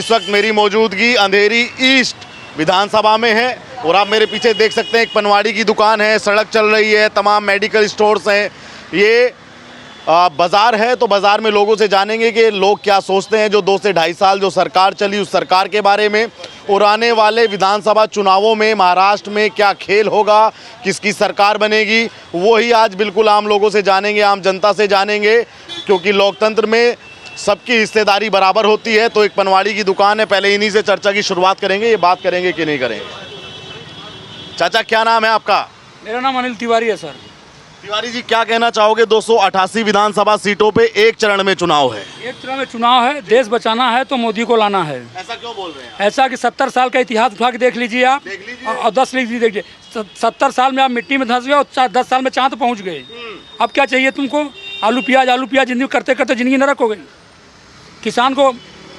इस वक्त मेरी मौजूदगी अंधेरी ईस्ट विधानसभा में है और आप मेरे पीछे देख सकते हैं एक पनवाड़ी की दुकान है, सड़क चल रही है, तमाम मेडिकल स्टोर्स हैं। ये बाज़ार है, तो बाज़ार में लोगों से जानेंगे कि लोग क्या सोचते हैं जो 2 से ढाई साल जो सरकार चली उस सरकार के बारे में, और आने वाले विधानसभा चुनावों में महाराष्ट्र में क्या खेल होगा, किसकी सरकार बनेगी, वो ही आज बिल्कुल आम लोगों से जानेंगे, आम जनता से जानेंगे, क्योंकि लोकतंत्र में सबकी हिस्सेदारी बराबर होती है। तो एक पनवाड़ी की दुकान है, पहले इन्हीं से चर्चा की शुरुआत करेंगे, ये बात करेंगे कि नहीं करेंगे। चाचा क्या नाम है आपका? मेरा नाम अनिल तिवारी है सर। तिवारी जी क्या कहना चाहोगे? 288 विधानसभा सीटों पे एक चरण में चुनाव है। एक चरण में चुनाव है, देश बचाना है तो मोदी को लाना है। ऐसा क्यों बोल रहे हैं? ऐसा कि 70 साल का इतिहास उठा के देख लीजिए आप, और 10 लिख देखिए। 70 साल में आप मिट्टी में धंस गए और 10 साल में चांद पहुंच गए। अब क्या चाहिए तुमको? आलू प्याज जिंदगी करते करते जिंदगी नरक हो गई। किसान को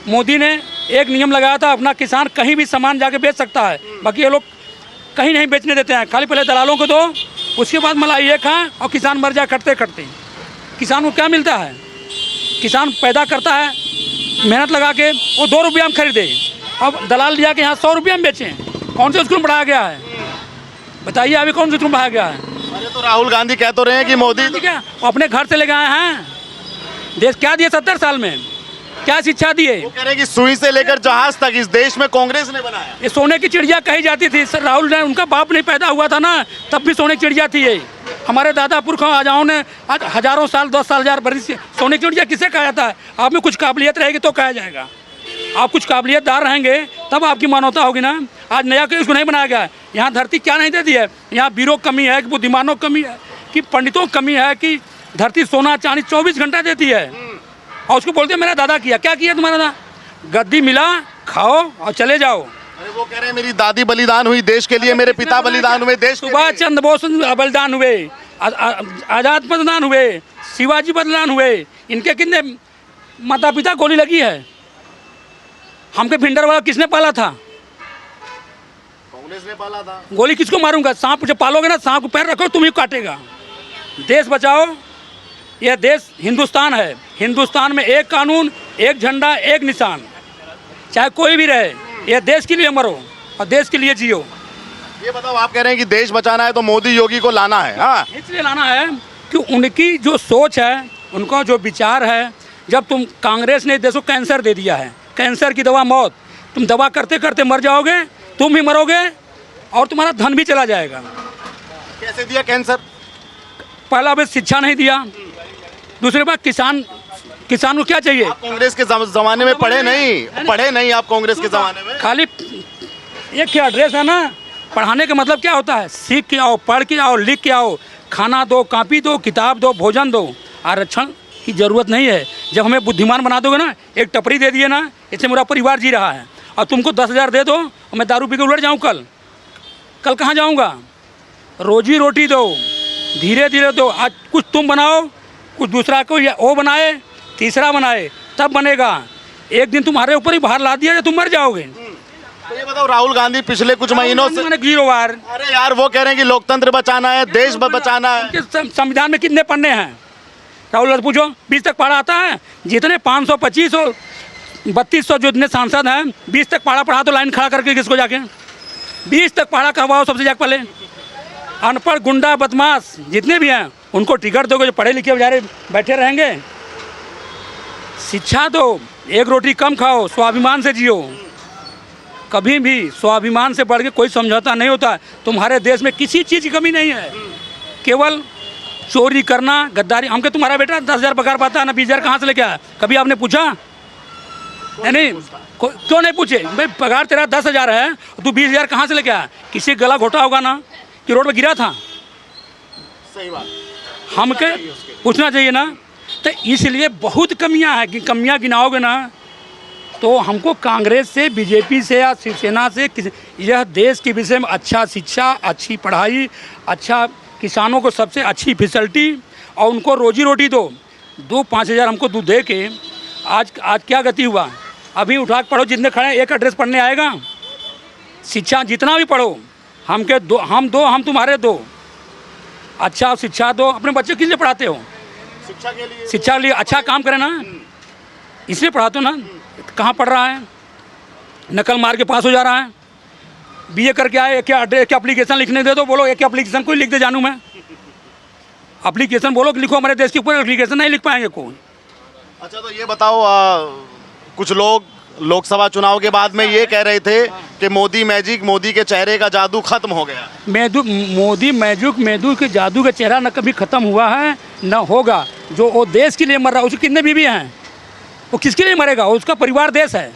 मोदी ने एक नियम लगाया था, अपना किसान कहीं भी सामान जाके बेच सकता है, बाकी ये लोग कहीं नहीं बेचने देते हैं। खाली पहले दलालों को दो, उसके बाद मलाई ये खाएं और किसान मर जाए करते करते। किसान को क्या मिलता है? किसान पैदा करता है मेहनत लगा के, वो 2 रुपया में खरीदे, अब दलाल लिया के यहाँ 100 रुपया में बेचें। कौन से स्कूल बढ़ाया गया है? बताइए अभी कौन से स्कूल बढ़ाया गया है? अरे तो राहुल गांधी कह तो रहे हैं कि मोदी क्या अपने घर से ले गए हैं? देश क्या दिए 70 साल में? क्या शिक्षा दिए? वो कह रहे हैं कि सुई से लेकर जहाज तक इस देश में कांग्रेस ने बनाया। ये सोने की चिड़िया कही जाती थी सर। राहुल ने, उनका बाप नहीं पैदा हुआ था ना, तब भी सोने की चिड़िया थी ये। हमारे दादा पुरखों आजाओं ने आज हजारों साल 10 साल 1000 बरस सोने की चिड़िया किसे कहा जाता है? आप में कुछ काबिलियत रहेगी तो कहा जाएगा। आप कुछ काबिलियतदार रहेंगे तब आपकी मानवता होगी ना। आज नया कोई इसको नहीं बनाया गया है। यहाँ धरती क्या नहीं देती है? यहाँ वीरों की कमी है कि बुद्धिमानों की कमी है कि पंडितों की कमी है कि धरती सोना चांदी 24 घंटा देती है? और उसको बोलते हैं मेरा दादा किया। क्या किया तुम्हारा दादा? गद्दी मिला, खाओ और चले जाओ। अरे वो कह रहे हैं मेरी दादी बलिदान हुई देश के लिए, मेरे पिता बलिदान हुए देश के लिए। सुभाष चंद्र बोस बलिदान हुए, आजाद बलिदान हुए, शिवाजी बलिदान हुए। इनके कितने माता पिता गोली लगी है? हमके भिंडरवाला किसने पाला था? कांग्रेस ने पाला था। गोली किसको मारूंगा? सांप जब पालोगे ना, सांप को पैर रखो तुम ही काटेगा। देश बचाओ। यह देश हिंदुस्तान है। हिंदुस्तान में एक कानून, एक झंडा, एक निशान, चाहे कोई भी रहे। यह देश के लिए मरो और देश के लिए जियो। ये बताओ, आप कह रहे हैं कि देश बचाना है तो मोदी योगी को लाना है। हाँ, इसलिए लाना है कि उनकी जो सोच है, उनका जो विचार है। जब तुम कांग्रेस ने देश को कैंसर दे दिया है, कैंसर की दवा मौत, तुम दवा करते करते मर जाओगे, तुम भी मरोगे और तुम्हारा धन भी चला जाएगा। कैसे दिया कैंसर? पहला अभी शिक्षा नहीं दिया, दूसरी बात किसान को क्या चाहिए? आप कांग्रेस के जमाने में पढ़े नहीं आप कांग्रेस के जमाने में। खाली एक क्या एड्रेस है ना। पढ़ाने का मतलब क्या होता है? सीख के आओ, पढ़ के आओ, लिख के आओ। खाना दो, कॉपी दो, किताब दो, भोजन दो। आरक्षण की ज़रूरत नहीं है। जब हमें बुद्धिमान बना दोगे ना, एक टपरी दे दिए ना, इससे मेरा परिवार जी रहा है, और तुमको 10,000 दे दो और मैं दारू पी के उलट जाऊँ, कल कहाँ जाऊँगा? रोजी रोटी दो, धीरे धीरे दो। आज कुछ तुम बनाओ, कुछ दूसरा को वो बनाए, तीसरा बनाए, तब बनेगा। एक दिन तुम्हारे ऊपर ही बाहर ला दिया या तुम मर जाओगे। तो ये बताओ, राहुल गांधी पिछले कुछ महीनों से अरे यार वो कह रहे हैं कि लोकतंत्र बचाना है, देश बचाना है। संविधान में कितने पन्ने हैं? राहुल से पूछो, 20 तक पढ़ा आता है? जितने 500, 2500, 3200 जो इतने सांसद हैं, 20 तक पढ़ा पढ़ा तो लाइन खड़ा करके किसको जाके 20 तक पढ़ा करवाओ सबसे जाके पहले। अनपढ़ गुंडा बदमाश जितने भी हैं उनको टिकट दोगे, जो पढ़े लिखे बेचारे बैठे रहेंगे। शिक्षा दो, एक रोटी कम खाओ, स्वाभिमान से जियो। कभी भी स्वाभिमान से बढ़ के कोई समझौता नहीं होता। तुम्हारे देश में किसी चीज़ की कमी नहीं है, केवल चोरी करना, गद्दारी। हमके तुम्हारा बेटा 10,000 पगार पाता है ना, 20,000 कहाँ से लेके आया? कभी आपने पूछा? नहीं, क्यों नहीं पूछे? भाई पगार तेरा 10,000 है, तू 20,000 कहाँ से लेके आया? किसी गला घोटा होगा ना कि रोड पर गिरा था? सही बात, हमके पूछना चाहिए ना। तो इसलिए बहुत कमियां हैं कि कमियां गिनाओगे ना तो हमको कांग्रेस से, बीजेपी से या शिवसेना से यह देश के विषय में अच्छा शिक्षा, अच्छी पढ़ाई, अच्छा किसानों को सबसे अच्छी फैसिलिटी और उनको रोजी रोटी दो। 2-5 हज़ार हमको दूध दे के आज क्या गति हुआ? अभी उठा के पढ़ो, जितने खड़े एक एड्रेस पढ़ने आएगा। शिक्षा जितना भी पढ़ो, हम तुम्हारे दो। अच्छा शिक्षा दो। अपने बच्चे किस लिए पढ़ाते हो? शिक्षा के लिए। शिक्षा के लिए अच्छा काम करें ना, इसलिए पढ़ाते हो ना। कहाँ पढ़ रहा है? नकल मार के पास हो जा रहा है। बीए करके आए, एक एप्लीकेशन लिखने दे दो, बोलो एक एप्लीकेशन कोई लिख दे जानूँ मैं। एप्लीकेशन बोलो कि लिखो हमारे देश के ऊपर, एप्लीकेशन नहीं लिख पाएंगे कोई। अच्छा तो ये बताओ, कुछ लोग लोकसभा चुनाव के बाद में ये कह रहे थे कि मोदी मैजिक, मोदी के चेहरे का जादू खत्म हो गया। मोदी मैजिक के जादू का चेहरा न कभी ख़त्म हुआ है न होगा। जो वो देश के लिए मर रहा है, उसके कितने बीवी हैं, वो किसके लिए मरेगा? उसका परिवार देश है।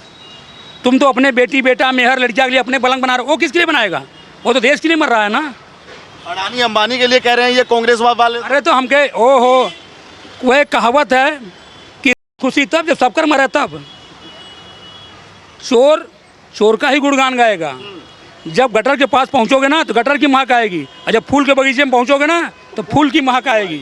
तुम तो अपने बेटी बेटा मेहर लड़कियाँ के लिए अपने पलंग बना रहे हो, वो किसके लिए बनाएगा? वो तो देश के लिए मर रहा है ना। अडानी अंबानी के लिए कह रहे हैं ये कांग्रेस वाले। अरे तो हम कहे ओहो, वह कहावत है कि खुशी तब जब सबकर मरे तब। चोर का ही गुणगान गाएगा। जब गटर के पास पहुंचोगे ना तो गटर की महक आएगी, और जब फूल के बगीचे में पहुंचोगे ना तो फूल की महक आएगी।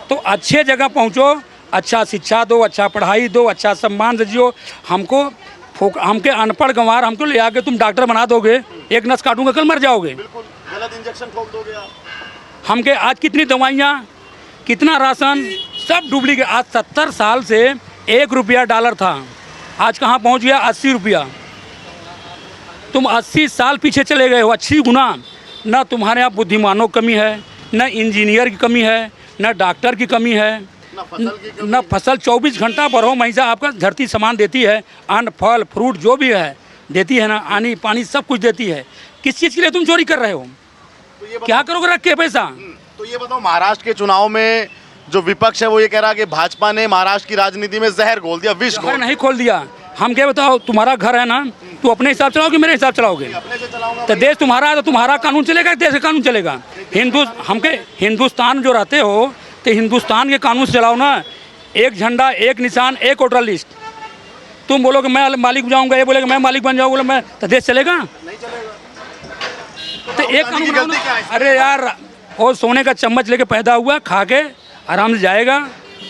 तो अच्छे जगह पहुंचो, अच्छा शिक्षा दो, अच्छा पढ़ाई दो, अच्छा सम्मान दीजिए। हमके अनपढ़ गंवार हमको ले आके तुम डॉक्टर बना दोगे, एक नस काटूंगा कल मर जाओगे। बिल्कुल गलत इंजेक्शन ठोक दोगे आप। हमके आज कितनी दवाइयाँ, कितना राशन, सब डुप्लीकेट। आज 70 साल से 1 रुपया डॉलर था, आज कहाँ पहुँच गया? 80 रुपया। तुम 80 साल पीछे चले गए हो, 80 गुना। न तुम्हारे यहाँ बुद्धिमानों की कमी है, न इंजीनियर की कमी है, न डॉक्टर की कमी है, न फसल 24 घंटा बरहो महिषा आपका धरती सामान देती है, अन्न फल फ्रूट जो भी है देती है ना, आनी पानी सब कुछ देती है। किस चीज़ के लिए तुम चोरी कर रहे हो? तो क्या करोगे रख के पैसा? तो ये बताओ, महाराष्ट्र के चुनाव में जो विपक्ष है वो ये कह रहा है कि भाजपा ने महाराष्ट्र की राजनीति में जहर घोल दिया, विष घोल नहीं खोल दिया। हम क्या बताओ, तुम्हारा घर है ना, तू अपने हिसाब चलाओगे मेरे हिसाब चलाओगे? अपने से चलाऊंगा। तो देश तुम्हारा है तो तुम्हारा कानून चलेगा, देश का कानून चलेगा। हमके हिंदुस्तान जो रहते हो तो हिंदुस्तान के कानून से चलाओ ना। एक झंडा, एक निशान, एक वोटर लिस्ट। तुम बोलोगे मैं मालिक बन जाऊंगा, ये बोलेगा मैं मालिक बन जाऊंगा, मैं तो देश चलेगा? नहीं चलेगा। तो एक कानून बनाओ ना। अरे यार, वो सोने का चम्मच लेके पैदा हुआ, खा के आराम से जाएगा,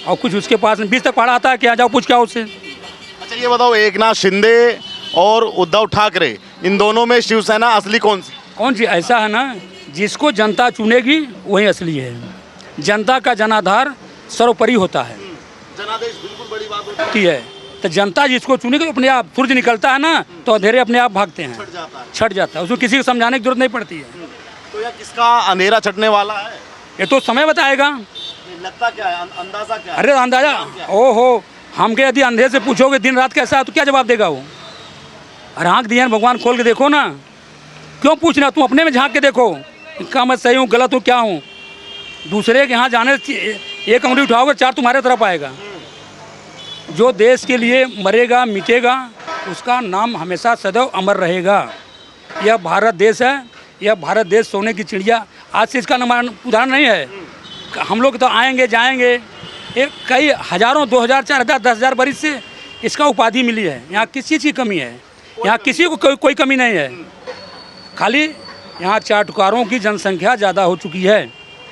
और कुछ उसके पास 20 तक पढ़ा आता है, क्या जाओ पूछ क्या उससे। अच्छा ये बताओ, एकनाथ शिंदे और उद्धव ठाकरे, इन दोनों में शिवसेना असली कौन सी? ऐसा है ना, जिसको जनता चुनेगी वही असली है। जनता का जनाधार सर्वोपरि होता है। जनादेश बिल्कुल बड़ी बात होती है। तो जनता जिसको चुनेगी तो अपने आप सूरज निकलता है ना, तो अंधेरे अपने आप भागते हैं, छट जाता है। उसको किसी को समझाने की जरूरत नहीं पड़ती है। तो यार किसका अंधेरा छटने वाला है? ये तो समय बताएगा। लगता क्या है, अंदाजा क्या है? अरे अंदाजा, ओहो, हमके यदि अंधेरे से पूछोगे दिन रात कैसा है तो क्या जवाब देगा वो? अरे आँख दिया भगवान, खोल के देखो ना, क्यों पूछना? तुम अपने में झांक के देखो, क्या मैं सही हूँ गलत हूँ क्या हूँ। दूसरे के यहाँ जाने एक उंगली उठाओगे 4 तुम्हारे तरफ आएगा। जो देश के लिए मरेगा मिटेगा उसका नाम हमेशा सदैव अमर रहेगा। यह भारत देश है, यह भारत देश सोने की चिड़िया। आज से इसका उदाहरण नहीं है। हम लोग तो आएंगे जाएंगे, एक कई हज़ारों 2000 4000 10,000 बरिस से इसका उपाधि मिली है। यहाँ किसी चीज़ की कमी है? यहाँ किसी को कोई कमी नहीं है। खाली यहाँ चाटुकारों की जनसंख्या ज़्यादा हो चुकी है,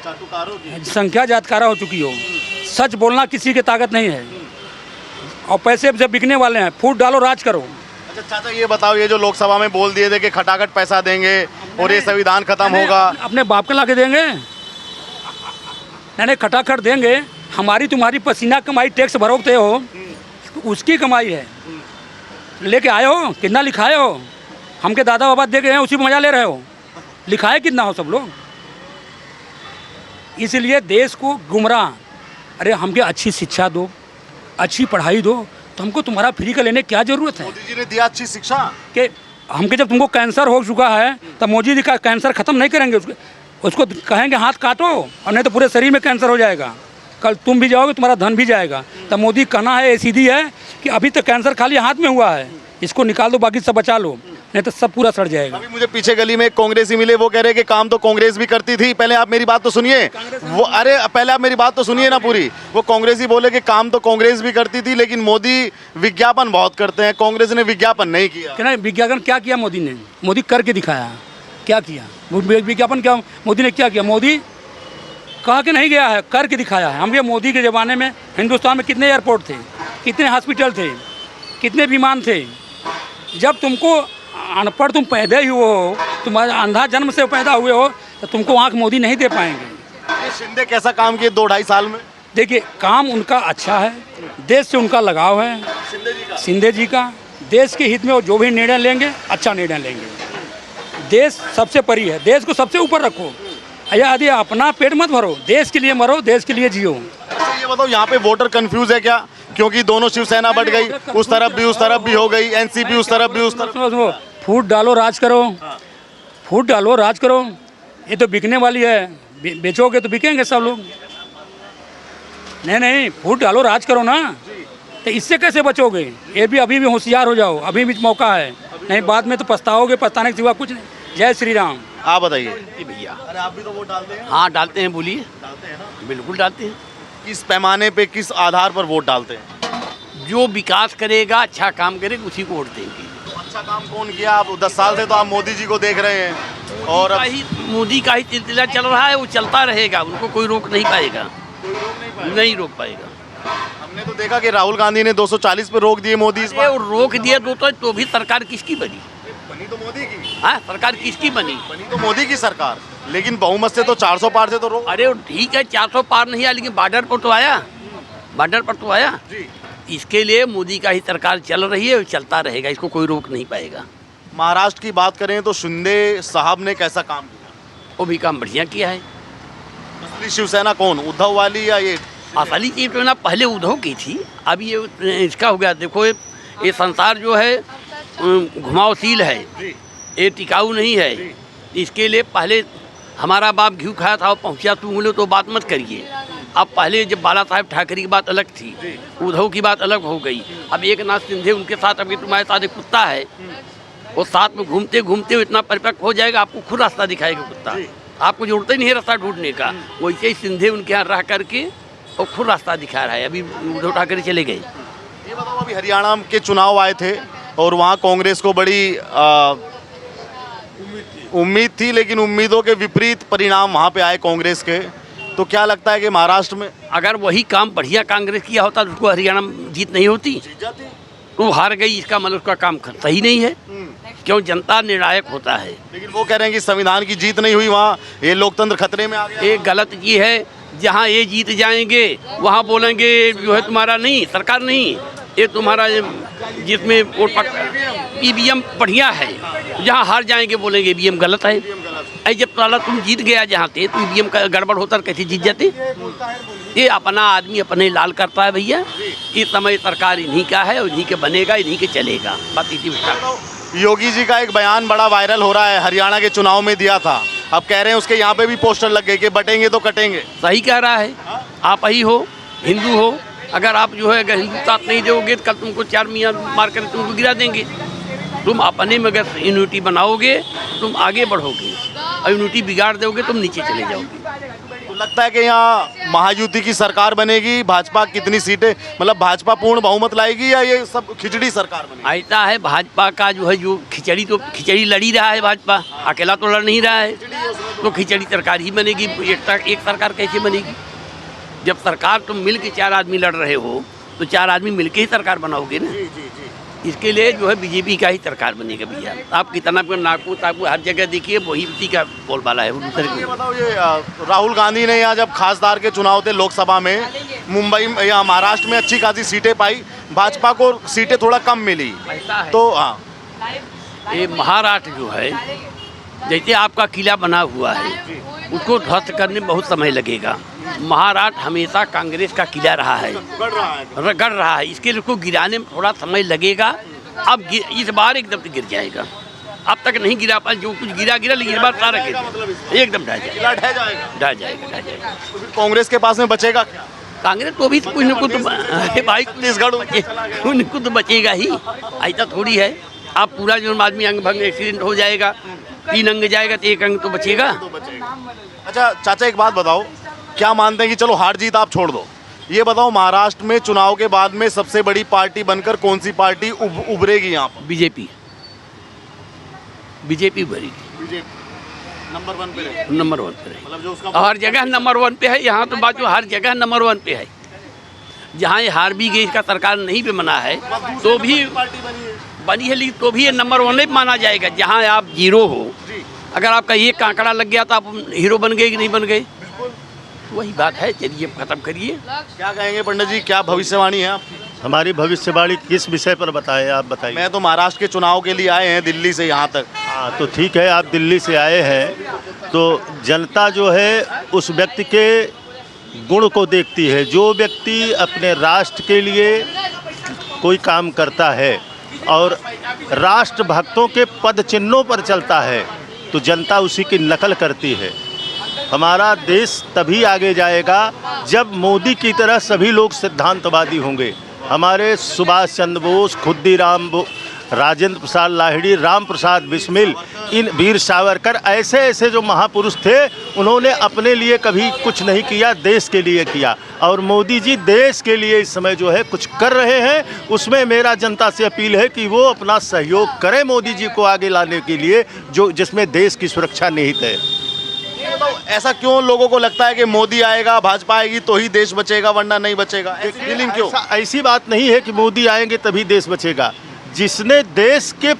चाटुकारों की संख्या जातकारा हो चुकी हो। सच बोलना किसी की ताकत नहीं है, और पैसे जब बिकने वाले हैं, फूट डालो राज करो। अच्छा चाचा ये बताओ, ये जो लोकसभा में बोल दिए थे कि खटाखट पैसा देंगे और ये संविधान खत्म होगा, अपने बाप का ला के देंगे? नहीं खटाखट देंगे। हमारी तुम्हारी पसीना कमाई टैक्स भरोगते हो, उसकी कमाई है। लेके आए हो, कितना लिखाए हो? हमके दादा बाबा दे गए हैं, उसी में मजा ले रहे हो। लिखाए कितना हो सब लोग? इसलिए देश को गुमराह। अरे हमके अच्छी शिक्षा दो, अच्छी पढ़ाई दो, तो हमको तुम्हारा फ्री का लेने क्या ज़रूरत है? मोदी जी ने दिया अच्छी शिक्षा कि हमके जब तुमको कैंसर हो चुका है तब मोदी जी का कैंसर ख़त्म नहीं करेंगे। उसको कहेंगे हाथ काटो, और नहीं तो पूरे शरीर में कैंसर हो जाएगा। कल तुम भी जाओगे, तुम्हारा धन भी जाएगा। तब मोदी कहना है सीधी है कि अभी तक कैंसर खाली हाथ में हुआ है, इसको निकाल दो, बाकी सब बचा लो, नहीं तो सब पूरा सड़ जाएगा। अभी मुझे पीछे गली में एक कांग्रेसी मिले, वो कह रहे हैं कि काम तो कांग्रेस भी करती थी। पहले आप मेरी बात तो सुनिए, वो अरे पहले आप मेरी बात तो सुनिए ना पूरी। वो कांग्रेसी बोले कि काम तो कांग्रेस भी करती थी, लेकिन मोदी विज्ञापन बहुत करते हैं, कांग्रेस ने विज्ञापन नहीं किया। नहीं, विज्ञापन क्या किया मोदी ने? मोदी करके दिखाया। क्या किया विज्ञापन? क्या मोदी ने क्या किया? मोदी कहा कि नहीं गया है, करके दिखाया है। हम ये मोदी के ज़माने में हिंदुस्तान में कितने एयरपोर्ट थे, कितने हॉस्पिटल थे, कितने विमान थे। जब तुमको अनपढ़ तुम पैदा ही हो, तुम्हारा अंधा जन्म से पैदा हुए हो, तो तुमको आँख मोदी नहीं दे पाएंगे। ये शिंदे कैसा काम किए 2-2.5 साल में? देखिए काम उनका अच्छा है, देश से उनका लगाव है। शिंदे जी का देश के हित में वो जो भी निर्णय लेंगे अच्छा निर्णय लेंगे। देश सबसे परी है, देश को सबसे ऊपर रखो। यदि अपना पेट मत भरो, देश के लिए मरो, देश के लिए जियो। अच्छा ये बताओ, यहाँ पे वोटर कंफ्यूज है क्या? क्योंकि दोनों शिवसेना बढ़ गई, उस तरफ भी हो गई, एनसीपी उस तरफ भी, उस तरफ। सुनो, फूट डालो राज करो, फूट डालो राज करो। ये तो बिकने वाली है, बेचोगे तो बिकेंगे सब लोग। नहीं, फूट डालो राज करो ना, तो इससे कैसे बचोगे? ये भी अभी भी होशियार हो जाओ, अभी भी मौका है, नहीं बाद में तो पछताओगे, पछताने के सिवा कुछ नहीं। जय श्री राम। आप बताइए भैया। अरे आप भी तो वोट डालते हैं? हाँ डालते हैं, बोलिए। डालते हैं ना? बिल्कुल डालते हैं। किस पैमाने पे, किस आधार पर वोट डालते हैं? जो विकास करेगा, अच्छा काम करेगा, उसी को वोट देंगे। अच्छा काम कौन किया? आप 10 साल से तो आप मोदी जी को देख रहे हैं, और अब मोदी का ही सिलसिला चल रहा है, वो चलता रहेगा, उनको कोई रोक नहीं पाएगा, नहीं रोक पाएगा। हमने तो देखा कि राहुल गांधी ने 240 पे रोक दिए मोदी इस ये बार। वो रोक दिया तो भी सरकार किसकी बनी? बनी तो मोदी की। हाँ, सरकार किसकी बनी? बनी तो मोदी की सरकार, लेकिन बहुमत से तो 400 पार से तो रोक। अरे वो ठीक है, 400 पार नहीं आया, लेकिन बॉर्डर पर तो आया, बॉर्डर पर तो आया। जी। इसके लिए मोदी का ही सरकार चल रही है, चलता रहेगा, इसको कोई रोक नहीं पाएगा। महाराष्ट्र की बात करें तो शिंदे साहब ने कैसा काम किया? वो भी काम बढ़िया किया है। असली शिवसेना कौन, उद्धव वाली या ये? असली चीज तो ना पहले उद्धव की थी, अभी ये इसका हो गया। देखो ये संसार जो है घुमावशील है, ये टिकाऊ नहीं है। इसके लिए पहले हमारा बाप घी खाया था, पहुँचा तू बोले तो बात मत करिए। अब पहले जब बाला साहेब ठाकरे की बात अलग थी, उद्धव की बात अलग हो गई। अब एक नाथ शिंदे उनके साथ, अभी तुम्हारे साथ एक कुत्ता है, वो साथ में घूमते घूमते इतना परफेक्ट हो जाएगा, आपको खुद रास्ता दिखाएगा कुत्ता, आपको जरूरत ही नहीं है रास्ता ढूंढने का। वैसे ही शिंदे उनके यहाँ रह करके और खुद रास्ता दिखा रहा है। अभी उद्धव ठाकरे चले गए। ये बताओ, अभी हरियाणा के चुनाव आए थे और वहाँ कांग्रेस को बड़ी उम्मीद थी, लेकिन उम्मीदों के विपरीत परिणाम वहाँ पे आए कांग्रेस के। तो क्या लगता है कि महाराष्ट्र में अगर वही काम बढ़िया कांग्रेस किया होता तो उसको हरियाणा में जीत नहीं होती। जीत जाती? तो हार गई, इसका मतलब उसका काम सही नहीं है। क्यों? जनता निर्णायक होता है। लेकिन वो कह रहे हैं कि संविधान की जीत नहीं हुई, वहाँ ये लोकतंत्र खतरे में आ गया। एक गलत ये है, जहाँ ये जीत जाएंगे वहाँ बोलेंगे जो है तुम्हारा नहीं, सरकार नहीं, ये तुम्हारा जिसमें वोट ईवीएम बढ़िया है। जहाँ हार जाएंगे बोलेंगे ईवीएम गलत है। ऐ जब साला तुम जीत गया जहाँ थे तो ईवीएम का गड़बड़ होता, कैसे जीत जाते? ये अपना आदमी अपने लाल करता है भैया। इस समय सरकार इन्हीं का है और इन्हीं के बनेगा, इन्हीं के चलेगा। बात इसी में। योगी जी का एक बयान बड़ा वायरल हो रहा है, हरियाणा के चुनाव में दिया था, अब कह रहे हैं उसके यहाँ पे भी पोस्टर लग गए कि बटेंगे तो कटेंगे। सही कह रहा है। आप ही हो, हिंदू हो, अगर आप जो है अगर हिंदू साथ नहीं दोगे तो कल तुमको 4 मियाँ मार कर तुमको गिरा देंगे। तुम अपने में अगर यूनिटी बनाओगे तुम आगे बढ़ोगे, और यूनिटी बिगाड़ दोगे तुम नीचे चले जाओगे। तो लगता है कि यहाँ महायुति की सरकार बनेगी। भाजपा कितनी सीटें, मतलब भाजपा पूर्ण बहुमत लाएगी या ये सब खिचड़ी सरकार बनेगी? ऐसा है, भाजपा का जो है जो खिचड़ी लड़ी रहा है, भाजपा अकेला तो लड़ नहीं रहा है, तो खिचड़ी सरकार ही बनेगी। एक सरकार कैसे बनेगी? जब सरकार तुम मिल के 4 आदमी लड़ रहे हो तो 4 आदमी मिल के ही सरकार बनाओगे ना। इसके लिए जो है बीजेपी का ही सरकार बनेगा भैया। आप कितना नागपुर ताकपुर हर जगह देखिए वही उसी का बोलबाला है। ये बताओ, ये राहुल गांधी ने यहाँ जब खासदार के चुनाव थे लोकसभा में, मुंबई या महाराष्ट्र में अच्छी खासी सीटें पाई, भाजपा को सीटें थोड़ा कम मिली। तो हाँ, ये महाराष्ट्र जो है, जैसे आपका किला बना हुआ है, उसको ध्वस्त करने में बहुत समय लगेगा। महाराष्ट्र हमेशा कांग्रेस का किला रहा है, गढ़ रहा है। इसके लिए उसको गिराने में थोड़ा समय लगेगा। अब इस बार एकदम से गिर जाएगा। अब तक नहीं गिरा पाए, जो कुछ गिरा लेकिन इस बार सारा गिर एकदम ढह जाएगा। तो फिर कांग्रेस के पास में बचेगा क्या? कांग्रेस तो भी कुछ न कुछ भाई छत्तीसगढ़ उनको तो बचेगा ही। ऐसा थोड़ी है आप पूरा जो आदमी अंग भंग एक्सीडेंट हो जाएगा, 3 अंग जाएगा तो 1 अंग तो बचेगा। अच्छा चाचा, एक बात बताओ, क्या मानते हैं कि चलो हार जीत आप छोड़ दो, ये बताओ महाराष्ट्र में चुनाव के बाद में सबसे बड़ी पार्टी बनकर कौन सी पार्टी उभरेगी यहाँ पर? बीजेपी उभरेगी। नंबर 1 पे है। नंबर 1 पे है, मतलब जो उसका हर जगह नंबर 1 पे है। यहाँ तो बात जो हर जगह नंबर 1 पे है। जहाँ ये हार भी गई, इसका सरकार नहीं भी बना है तो भी पार्टी बनी है, लेकिन तो भी ये नंबर 1 नहीं माना जाएगा। जहाँ आप 0 हो, अगर आपका एक कांकड़ा लग गया तो आप हीरो बन गए कि नहीं बन गए? वही बात है। चलिए खत्म करिए। क्या कहेंगे पंडित जी, क्या भविष्यवाणी है आपकी? हमारी भविष्यवाणी किस विषय पर बताएं, आप बताइए। मैं तो महाराष्ट्र के चुनाव के लिए आए हैं दिल्ली से यहाँ तक। हाँ, तो ठीक है, आप दिल्ली से आए हैं तो जनता जो है उस व्यक्ति के गुण को देखती है। जो व्यक्ति अपने राष्ट्र के लिए कोई काम करता है और राष्ट्र भक्तों के पद चिन्हों पर चलता है तो जनता उसी की नकल करती है। हमारा देश तभी आगे जाएगा जब मोदी की तरह सभी लोग सिद्धांतवादी होंगे। हमारे सुभाष चंद्र बोस, खुद्दीराम राजेंद्र प्रसाद लाहिड़ी, राम प्रसाद बिस्मिल, इन वीर सावरकर, ऐसे ऐसे जो महापुरुष थे, उन्होंने अपने लिए कभी कुछ नहीं किया, देश के लिए किया। और मोदी जी देश के लिए इस समय जो है कुछ कर रहे हैं। उसमें मेरा जनता से अपील है कि वो अपना सहयोग करें मोदी जी को आगे लाने के लिए, जो जिसमें देश की सुरक्षा निहित है। तो ऐसा क्यों लोगों को लगता है कि मोदी आएगा, भाजपा आएगी तो ही देश बचेगा, वरना नहीं बचेगा? फीलिंग क्यों? ऐसी बात नहीं है कि मोदी आएंगे तभी देश बचेगा। जिसने देश के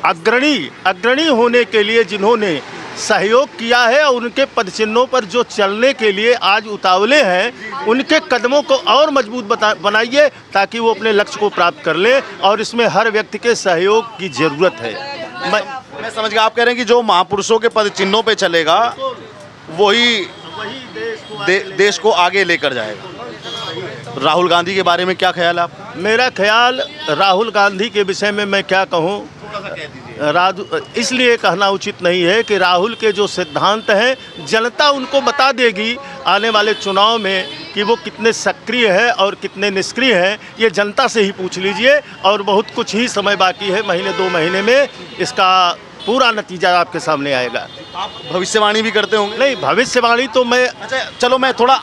अग्रणी होने के लिए जिन्होंने सहयोग किया है और उनके पदचिन्हों पर जो चलने के लिए आज उतावले हैं, उनके कदमों को और मजबूत बनाइए ताकि वो अपने लक्ष्य को प्राप्त कर ले। और इसमें हर व्यक्ति के सहयोग की ज़रूरत है। मैं समझ गया, आप कह रहे हैं कि जो महापुरुषों के पद चिन्हों पे चलेगा वही देश को आगे लेकर जाएगा। राहुल गांधी के बारे में क्या ख्याल है आपका? मेरा ख्याल राहुल गांधी के विषय में मैं क्या कहूँ, इसलिए कहना उचित नहीं है कि राहुल के जो सिद्धांत हैं जनता उनको बता देगी आने वाले चुनाव में कि वो कितने सक्रिय हैं और कितने निष्क्रिय हैं। ये जनता से ही पूछ लीजिए। और बहुत कुछ ही समय बाकी है, महीने 2 महीने में इसका पूरा नतीजा आपके सामने आएगा। आप भविष्यवाणी भी करते होंगे? नहीं, भविष्यवाणी तो मैं, अच्छा चलो मैं थोड़ा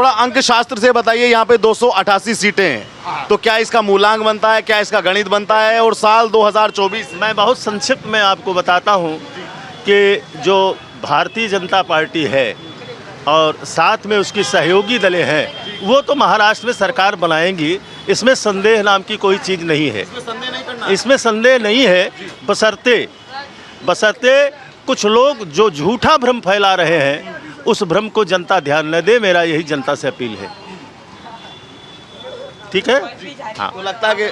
अंक शास्त्र से बताइए। यहाँ पे 288 सीटें हैं, तो क्या इसका मूलांक बनता है, क्या इसका गणित बनता है? और साल 2024 मैं बहुत संक्षिप्त में आपको बताता हूँ कि जो भारतीय जनता पार्टी है और साथ में उसकी सहयोगी दलें हैं, वो तो महाराष्ट्र में सरकार बनाएंगी, इसमें संदेह नाम की कोई चीज़ नहीं है। इसमें संदेह नहीं है, बशर्ते कुछ लोग जो झूठा भ्रम फैला रहे हैं उस भ्रम को जनता ध्यान न दे। मेरा यही जनता से अपील है। ठीक है? हाँ, तो लगता है कि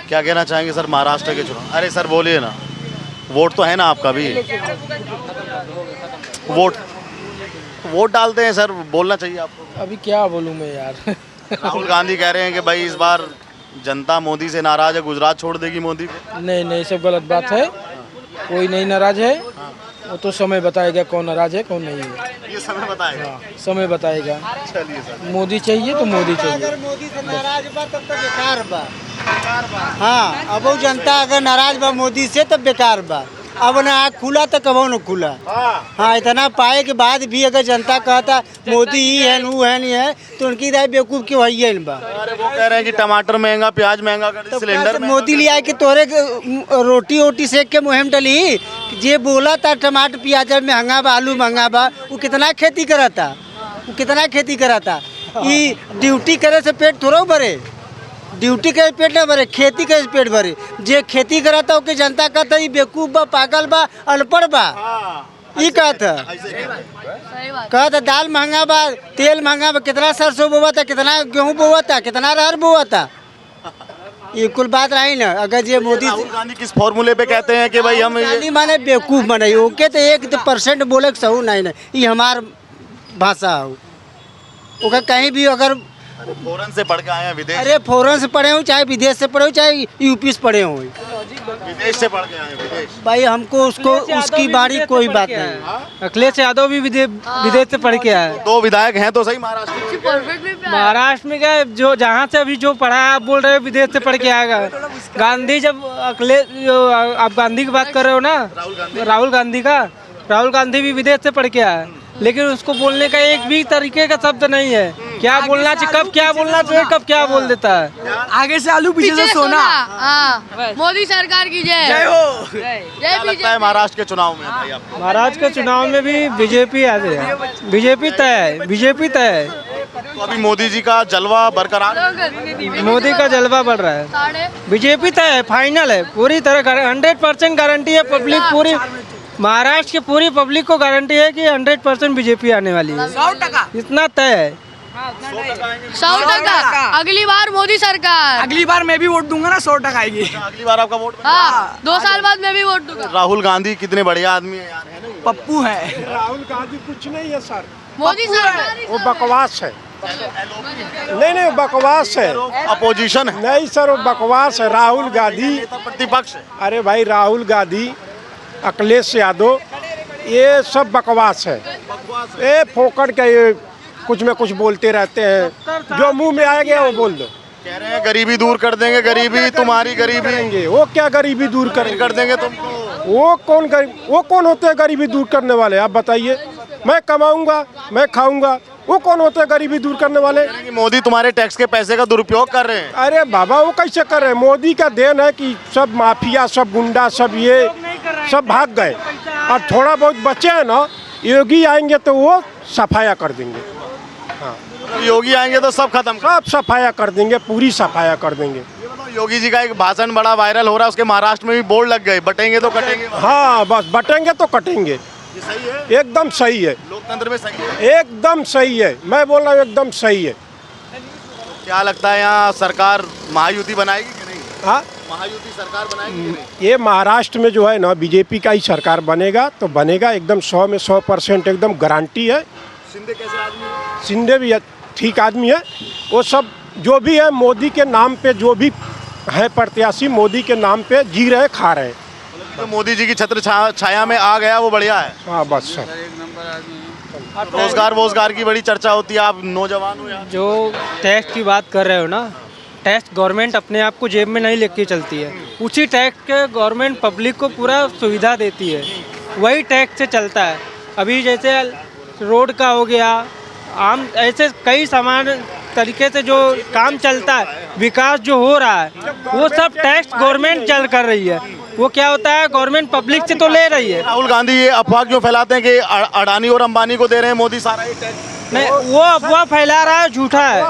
क्या कहना चाहेंगे सर महाराष्ट्र के चुनाव? अरे सर बोलिए ना, वोट तो है ना आपका भी? वोट डालते हैं सर, बोलना चाहिए आपको। अभी क्या बोलूँ मैं यार। राहुल गांधी कह रहे हैं कि भाई इस बार जनता मोदी से नाराज है, गुजरात छोड़ देगी मोदी को। नहीं, सब गलत बात है। कोई नहीं नाराज है, वो तो समय बताएगा कौन नाराज है कौन नहीं है। ये समय बताएगा? हाँ, समय बताएगा। चलिए सर। मोदी चाहिए तो मोदी चाहिए। अगर मोदी से नाराज बा तब तो बेकार बा। हाँ, अब वो जनता अगर नाराज बा मोदी से तब बेकार बा। अब ना आँख खुला तो कबो न खुला। हाँ, इतना पाए के बाद भी अगर जनता कहता मोदी ही है, नू है, नहीं है, तो उनकी राय बेवकूफ़ क्यों है बा। अरे वो कह रहे हैं कि टमाटर महंगा, प्याज महंगा कर दी, सिलेंडर महंगा। मोदी ले आए कि तोरे रोटी सेक के मुहिम डली। जे बोला था टमाटर प्याज महंगा बा, आलू महंगा बा, वो कितना खेती कराता। ये ड्यूटी करे से पेट थोड़ा भरे, ड्यूटी के पेट ना भरे, खेती के पेट भरे। जे खेती कराता ओके जनता कहता ये बेवकूफ़ बा, पागल बा, अनपढ़ बा। ये कहता दाल महंगा बा, तेल महंगा बा, कितना सरसों बोआ था, कितना गेहूँ बोआ था, कितना अरहर बोआ था। ये कुल बात रही ना। अगर ये मोदी राहुल गांधी किस फॉर्मूले पे कहते हैं कि भाई हम गांधी माने बेवकूफ़ बनाई, ओके तो 1% बोले सहू नहीं। ये हमार भाषा हो। ओके कहीं भी अगर फॉरेन से पढ़ के आए हैं, विदेश? अरे फॉरेन से पढ़े हो, चाहे विदेश से पढ़े हो, चाहे यूपी से पढ़े हो, विदेश से पढ़ के आए हैं, विदेश। भाई हमको उसकी बारी कोई बात नहीं। अखिलेश यादव भी विदेश से पढ़ के आया है। 2 विधायक हैं तो सही महाराष्ट्र। महाराष्ट्र में क्या, जो जहाँ से अभी जो पढ़ा है आप बोल रहे हो विदेश से पढ़ के आएगा। गांधी जब आप गांधी की बात कर रहे हो ना, राहुल गांधी भी विदेश से पढ़ के आया, लेकिन उसको बोलने का एक भी तरीके का शब्द नहीं है। क्या बोलना चाहिए, कब क्या बोलना चाहिए, कब क्या बोल देता है। आगे से आलू पीछे से सोना। मोदी सरकार की जय हो। क्या लगता है महाराष्ट्र के चुनाव में भाई आपको? महाराष्ट्र के चुनाव में भी बीजेपी आ जाए, बीजेपी तय है। तो अभी मोदी जी का जलवा बरकरार है? मोदी का जलवा बढ़ रहा है, बीजेपी तय है, फाइनल है, पूरी तरह 100% गारंटी है। पब्लिक पूरी महाराष्ट्र की पूरी पब्लिक को गारंटी है कि 100% बीजेपी आने वाली है। 100%। इतना तय है। 100%। अगली बार मोदी सरकार। अगली बार मैं भी वोट दूंगा ना, 100% आएगी। अगली बार आपका वोट हाँ 2 साल बाद मैं भी वोट दूंगा। राहुल गांधी कितने बढ़िया आदमी है यार, है ना? पप्पू है। राहुल गांधी कुछ नहीं है सर, मोदी सरकार ही वो सब है। बकवास है। नहीं बकवास है, अपोजिशन है, नहीं सर वो बकवास है। राहुल गांधी, प्रतिपक्ष है। अरे भाई राहुल गांधी, अखिलेश यादव, ये सब बकवास है। ये फोकट के ये कुछ में कुछ बोलते रहते हैं, जो मुंह में आ गया वो बोल दो। कह रहे हैं गरीबी दूर कर देंगे, गरीबी तुम्हारी गरीबी करेंगे, वो क्या गरीबी दूर करेंगे? कर देंगे तुमको। वो कौन होते हैं गरीबी दूर करने वाले? आप बताइए। मैं कमाऊंगा, मैं खाऊंगा, वो कौन होते हैं गरीबी दूर करने वाले? कि मोदी तुम्हारे टैक्स के पैसे का दुरुपयोग कर रहे हैं। अरे बाबा वो कैसे कर रहे हैं? मोदी का देन है कि सब माफिया, सब गुंडा, सब ये सब भाग गए और थोड़ा बहुत बचे हैं ना, योगी आएंगे तो वो सफाया कर देंगे। योगी आएंगे तो सब खत्म। सब सफाया कर देंगे, पूरी सफाया कर देंगे। योगी जी का एक भाषण बड़ा वायरल हो रहा है, उसके महाराष्ट्र में भी बोर्ड लग गए, बटेंगे तो कटेंगे। हाँ बस बटेंगे तो कटेंगे। ये सही है, एकदम सही है, लोकतंत्र में सही है, एकदम सही है। मैं बोल रहा हूँ एकदम सही है। क्या लगता है यहाँ सरकार महायुति बनाएगी कि नहीं? हाँ महायुति सरकार बनाएगी कि नहीं? ये महाराष्ट्र में जो है ना बीजेपी का ही सरकार बनेगा तो बनेगा, एकदम 100 में 100% एकदम गारंटी है। शिंदे कैसे आदमी है? शिंदे भी ठीक आदमी है। वो सब जो भी है मोदी के नाम पे, जो भी है प्रत्याशी मोदी के नाम पे जी रहे, खा रहे। जो मोदी जी की छत्र छाया में आ गया वो बढ़िया है। हाँ बस सर। रोजगार की बड़ी चर्चा होती है, आप नौजवान हो यार। जो टैक्स की बात कर रहे हो ना, टैक्स गवर्नमेंट अपने आप को जेब में नहीं लेके चलती है। उसी टैक्स के गवर्नमेंट पब्लिक को पूरा सुविधा देती है, वही टैक्स से चलता है। अभी जैसे रोड का हो गया, आम ऐसे कई सामान तरीके से जो काम चलता है, विकास जो हो रहा है, वो सब टैक्स गवर्नमेंट चल कर रही है। वो क्या होता है, गवर्नमेंट पब्लिक से तो ले रही है। राहुल गांधी ये अफवाह क्यों फैलाते हैं कि अडानी और अंबानी को दे रहे हैं मोदी सारा ये टैक्स? नहीं, वो अफवाह फैला रहा है, झूठा है।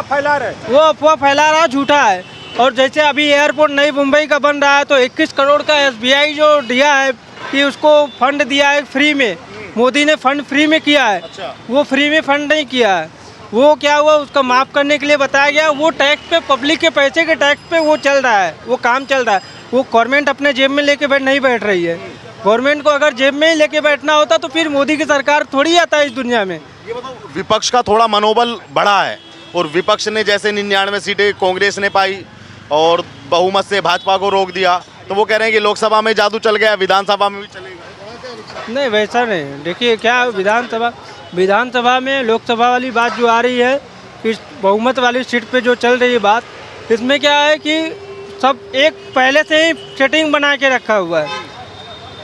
वो अफवाह फैला रहा है, झूठा है। और जैसे अभी एयरपोर्ट नई मुंबई का बन रहा है तो 21 करोड़ का SBI जो दिया है कि उसको फंड दिया है फ्री में, मोदी ने फंड फ्री में किया है। अच्छा। वो फ्री में फंड नहीं किया है, वो क्या हुआ उसका माफ़ करने के लिए बताया गया। वो टैक्स पे, पब्लिक के पैसे के टैक्स पे वो चल रहा है, वो काम चल रहा है। वो गवर्नमेंट अपने जेब में लेके नहीं बैठ रही है। गवर्नमेंट को अगर जेब में ही लेके बैठना होता तो फिर मोदी की सरकार थोड़ी आता है इस दुनिया में। ये बताओ, विपक्ष का थोड़ा मनोबल बढ़ा है और विपक्ष ने जैसे 99 सीटें कांग्रेस ने पाई और बहुमत से भाजपा को रोक दिया, तो वो कह रहे हैं कि लोकसभा में जादू चल गया, विधानसभा में भी चलेगा। नहीं वैसा नहीं। देखिए क्या विधानसभा में लोकसभा वाली बात जो आ रही है, इस बहुमत वाली सीट पे जो चल रही है बात, इसमें क्या है कि सब एक पहले से ही सेटिंग बना के रखा हुआ है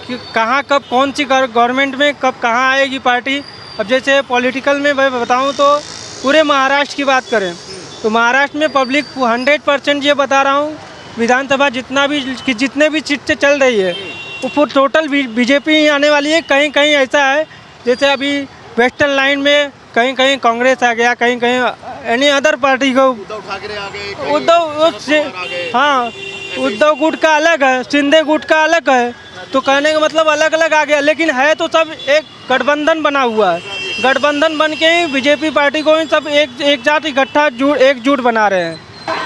कि कहाँ कब कौन सी गवर्नमेंट में कब कहाँ आएगी पार्टी। अब जैसे पॉलिटिकल में मैं बताऊँ तो पूरे महाराष्ट्र की बात करें तो महाराष्ट्र में पब्लिक 100% ये बता रहा हूँ, विधानसभा जितने भी सीट से चल रही है वो टोटल बीजेपी ही आने वाली है। कहीं कहीं ऐसा है जैसे अभी वेस्टर्न लाइन में कहीं कहीं कांग्रेस आ गया, कहीं कहीं एनी अदर पार्टी को, उद्धव गुट का अलग है, शिंदे गुट का अलग है, तो कहने का मतलब अलग अलग आ गया। लेकिन है तो सब एक गठबंधन बना हुआ है। गठबंधन बन के ही बीजेपी पार्टी को ही सब एक जात इकट्ठा एकजुट बना रहे हैं।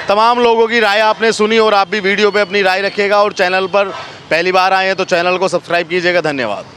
तमाम लोगों की राय आपने सुनी और आप भी वीडियो पे अपनी राय रखिएगा और चैनल पर पहली बार आए हैं तो चैनल को सब्सक्राइब कीजिएगा। धन्यवाद।